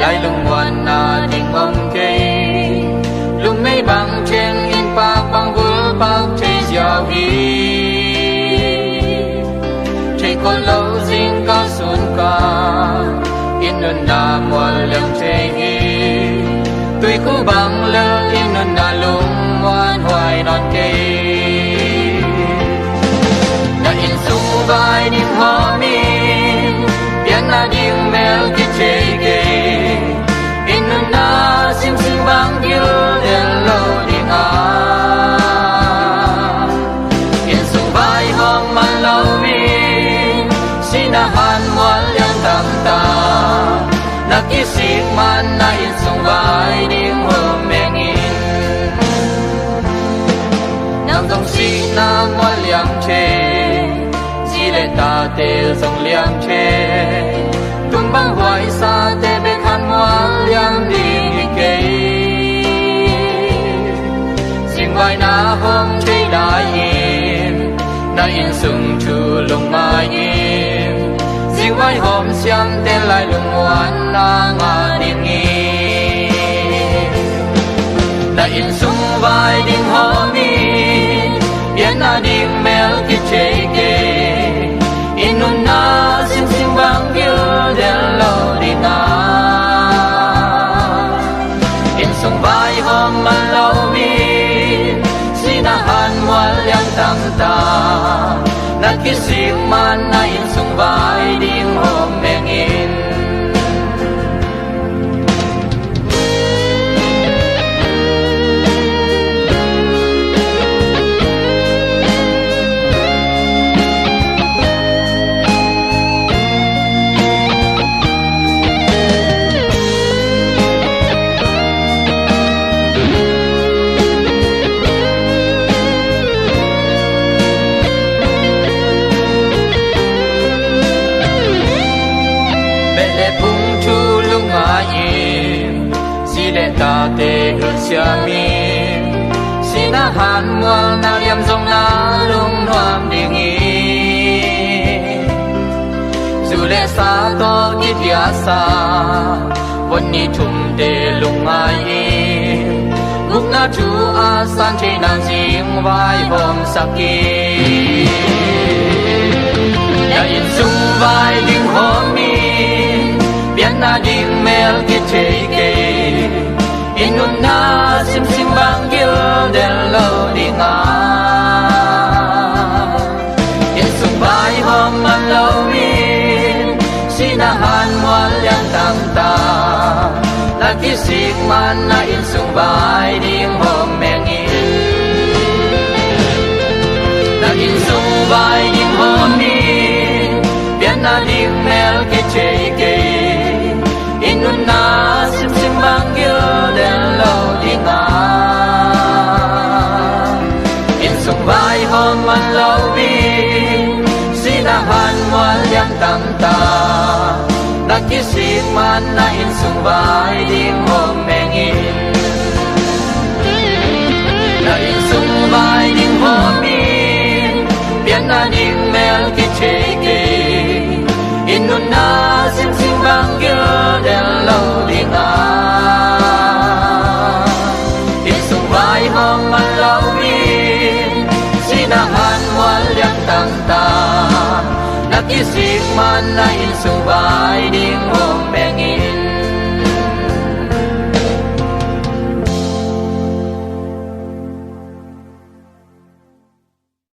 lại lung ngoan na đình mong cây lung mấy bằng trên in bạc bằng vừa bạc chơi giàu đi chơi con lâu riêng ca xuân ca in nôn na mua lăng chơi hi tuổi cũ bằng lơ in nôn na lung ngoan hoài non cây đã in sung vai niềm hoa mi biến na điên mèo kia chơi gay in nôn na sim sim bang yêu đèn lâu đi ngà in sung vai hong man lâu mi xin na han mual yang tam ta nakisik man na in sung vai niềm hoa mèng in nam dong si na mual yang chơi lệ ta tê dòng liang chê tung băng hoài xa tê bê khăn hoa liang đi kê xin vai na hôm chơi đã im na in sung chu lung ma im xin vai hôm xiang tê lại lung ngoan na ngà đi nghi na in sung vai đinh hôm in biến na đinh mèo kia chê kê inun na sim sim bang yêu đèn lâu đi na in sung vai hôm man lâu mi xin na han mual yang tam ta na kisik man na in sung vai ding hôm meng in ta tê hương xia mi xin na han mual na liam dòng na lung noam đi nghi dù lệ xa to ít ya xa vẫn ni thum tê lung ai gục na chu a san chơi nan riêng vai hôm saki đã in sung vai đinh hôm mi biến na đinh mel kia chơi kê inun na sim sim bang yêu đèn lâu đi ngà in sung vai hôm man lâu in xin na han mual yang tam ta la kisik man na in sung vai ding hôm meng in na in sung vai ding hôm in biến na ding mel ke chơi ke inun na sim sim bang yêu đèn lâu đi ngà in sung vai hôm man lâu in xin na han mual yang tam ta na kisik man na in sung vai ding hôm meng in na in sung vai ding hôm in biến na